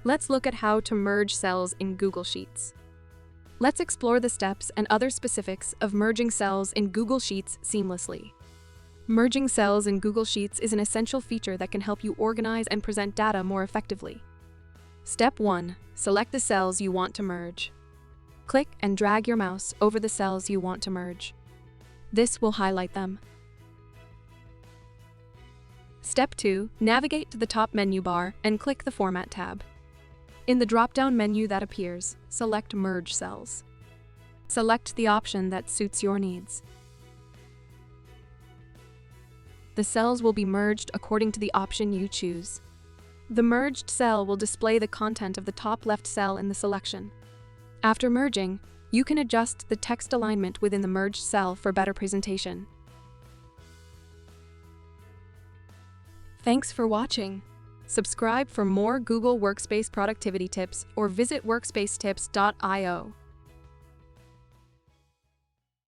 Let's look at how to merge cells in Google Sheets. Let's explore the steps and other specifics of merging cells in Google Sheets seamlessly. Merging cells in Google Sheets is an essential feature that can help you organize and present data more effectively. Step 1. Select the cells you want to merge. Click and drag your mouse over the cells you want to merge. This will highlight them. Step 2. Navigate to the top menu bar and click the Format tab. In the drop-down menu that appears, select Merge Cells. Select the option that suits your needs. The cells will be merged according to the option you choose. The merged cell will display the content of the top left cell in the selection. After merging, you can adjust the text alignment within the merged cell for better presentation. Thanks for watching. Subscribe for more Google Workspace productivity tips or visit workspacetips.io.